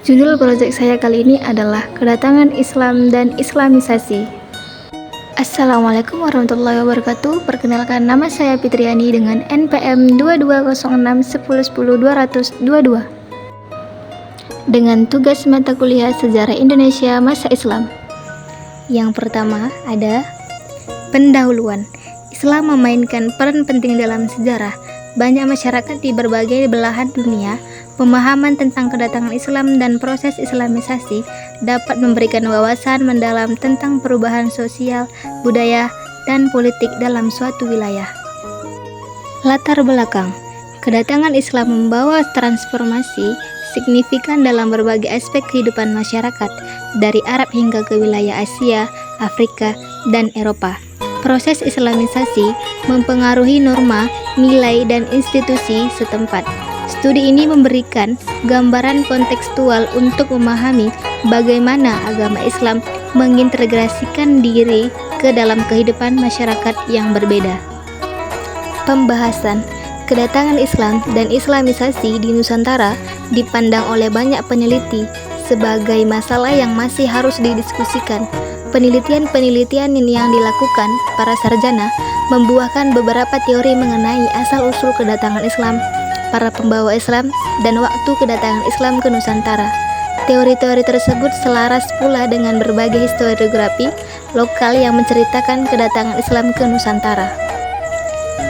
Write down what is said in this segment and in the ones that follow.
Judul proyek saya kali ini adalah Kedatangan Islam dan Islamisasi. Assalamualaikum warahmatullahi wabarakatuh. Perkenalkan, nama saya Fitriani dengan NPM 2206110222 dengan tugas mata kuliah Sejarah Indonesia Masa Islam. Yang pertama ada pendahuluan. Islam memainkan peran penting dalam sejarah. Banyak masyarakat di berbagai belahan dunia pemahaman tentang kedatangan Islam dan proses Islamisasi dapat memberikan wawasan mendalam tentang perubahan sosial, budaya, dan politik dalam suatu wilayah. Latar belakang. Kedatangan Islam membawa transformasi signifikan dalam berbagai aspek kehidupan masyarakat, dari Arab hingga ke wilayah Asia, Afrika, dan Eropa. Proses Islamisasi mempengaruhi norma, nilai, dan institusi setempat. Studi ini memberikan gambaran kontekstual untuk memahami bagaimana agama Islam mengintegrasikan diri ke dalam kehidupan masyarakat yang berbeda. Pembahasan. Kedatangan Islam dan Islamisasi di Nusantara dipandang oleh banyak peneliti sebagai masalah yang masih harus didiskusikan. Penelitian-penelitian yang dilakukan para sarjana membuahkan beberapa teori mengenai asal-usul kedatangan Islam, para pembawa Islam, dan waktu kedatangan Islam ke Nusantara. Teori-teori tersebut selaras pula dengan berbagai historiografi lokal yang menceritakan kedatangan Islam ke Nusantara.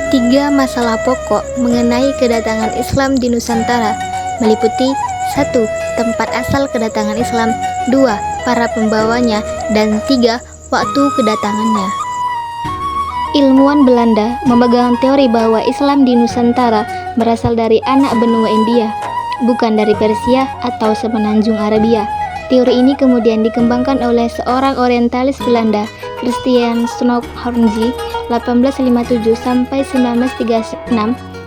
3 masalah pokok mengenai kedatangan Islam di Nusantara meliputi 1. Tempat asal kedatangan Islam, 2. Para pembawanya, dan 3. Waktu kedatangannya. Ilmuwan Belanda memegang teori bahwa Islam di Nusantara berasal dari anak benua India, bukan dari Persia atau semenanjung Arabia. Teori ini kemudian dikembangkan oleh seorang orientalis Belanda, Christian Snoeckhoorn 1857 sampai 1936.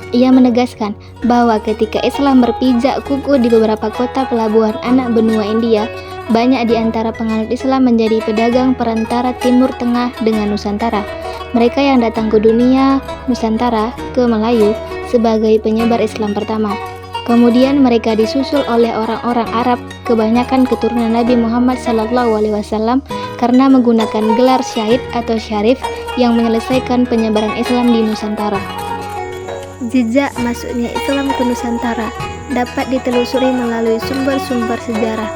Ia menegaskan bahwa ketika Islam berpijak kukuh di beberapa kota pelabuhan anak benua India, banyak di antara penganut Islam menjadi pedagang perantara Timur Tengah dengan Nusantara. Mereka yang datang ke dunia Nusantara, ke Melayu, sebagai penyebar Islam pertama. Kemudian mereka disusul oleh orang-orang Arab, kebanyakan keturunan Nabi Muhammad SAW, karena menggunakan gelar syahid atau syarif yang menyelesaikan penyebaran Islam di Nusantara. Jejak masuknya Islam ke Nusantara dapat ditelusuri melalui sumber-sumber sejarah.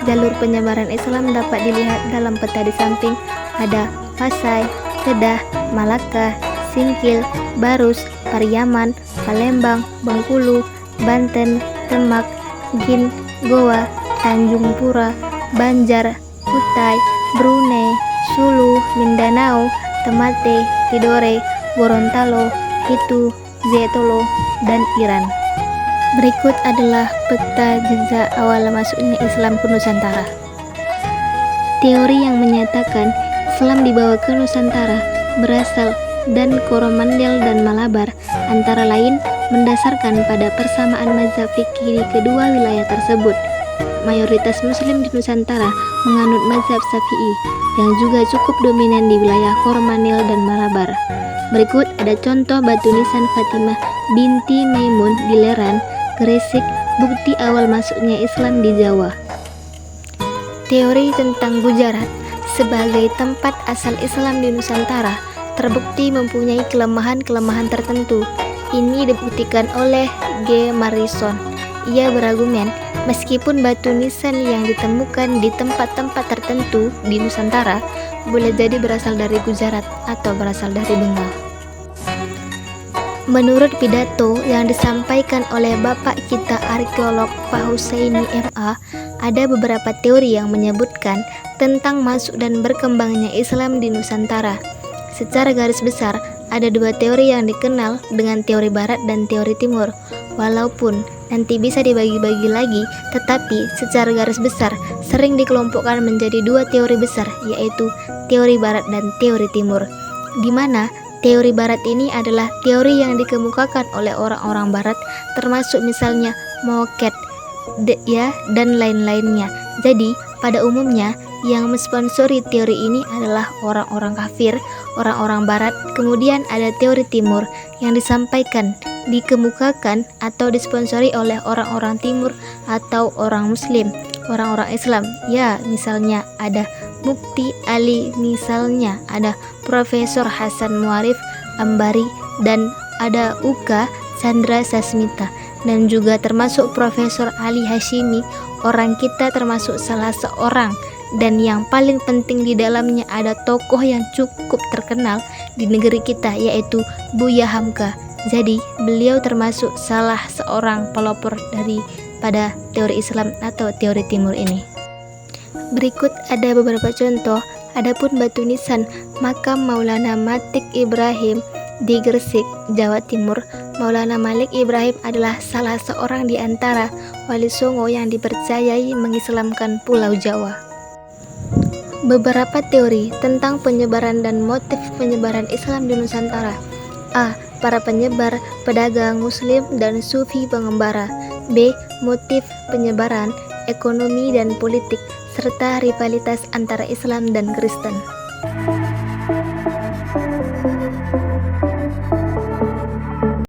Jalur penyebaran Islam dapat dilihat dalam peta di samping. Ada Pasai, Kedah, Malaka, Singkil, Barus, Pariaman, Palembang, Bengkulu, Banten, Demak, Gin, Goa, Tanjung Pura, Banjar, Kutai, Brunei, Sulu, Mindanao, Ternate, Tidore, Gorontalo, Itu, Zetolo, dan Iran. Berikut adalah peta jejak awal masuknya Islam ke Nusantara. Teori yang menyatakan Islam dibawa ke Nusantara berasal dan Coromandel dan Malabar, antara lain mendasarkan pada persamaan mazhab fikih di kedua wilayah tersebut. Mayoritas Muslim di Nusantara menganut mazhab Syafi'i yang juga cukup dominan di wilayah Coromandel dan Malabar. Berikut ada contoh batu nisan Fatimah binti Maimun di Leran, Gresik, bukti awal masuknya Islam di Jawa. Teori tentang Gujarat sebagai tempat asal Islam di Nusantara terbukti mempunyai kelemahan-kelemahan tertentu. Ini dibuktikan oleh G. Morrison. Ia berargumen, meskipun batu nisan yang ditemukan di tempat-tempat tertentu di Nusantara boleh jadi berasal dari Gujarat atau berasal dari Bengal. Menurut pidato yang disampaikan oleh Bapak kita arkeolog Pak Husaini MA, ada beberapa teori yang menyebutkan tentang masuk dan berkembangnya Islam di Nusantara. Secara garis besar, ada 2 teori yang dikenal dengan teori Barat dan teori Timur. Walaupun nanti bisa dibagi-bagi lagi, tetapi secara garis besar sering dikelompokkan menjadi 2 teori besar, yaitu teori Barat dan teori Timur, di mana teori Barat ini adalah teori yang dikemukakan oleh orang-orang Barat, termasuk misalnya Moket, dan lain-lainnya. Jadi, pada umumnya, yang mensponsori teori ini adalah orang-orang kafir, orang-orang Barat. Kemudian ada teori Timur yang disampaikan, dikemukakan, atau disponsori oleh orang-orang Timur atau orang Muslim. orang-orang Islam. Ya, misalnya ada Mufti Ali, misalnya ada Profesor Hasan Muarif Ambari, dan ada Uka Chandra Sasmita, dan juga termasuk Profesor Ali Hashimi. Orang kita termasuk salah seorang, dan yang paling penting di dalamnya ada tokoh yang cukup terkenal di negeri kita, yaitu Buya Hamka. Jadi beliau termasuk salah seorang pelopor daripada teori Islam atau teori Timur ini. Berikut ada beberapa contoh. Adapun batu nisan makam Maulana Matik Ibrahim di Gresik, Jawa Timur. Maulana Malik Ibrahim adalah salah seorang di antara wali songo yang dipercayai mengislamkan Pulau Jawa. Beberapa teori tentang penyebaran dan motif penyebaran Islam di Nusantara. A. Para penyebar, pedagang muslim dan sufi pengembara. B. Motif penyebaran, ekonomi dan politik, serta rivalitas antara Islam dan Kristen.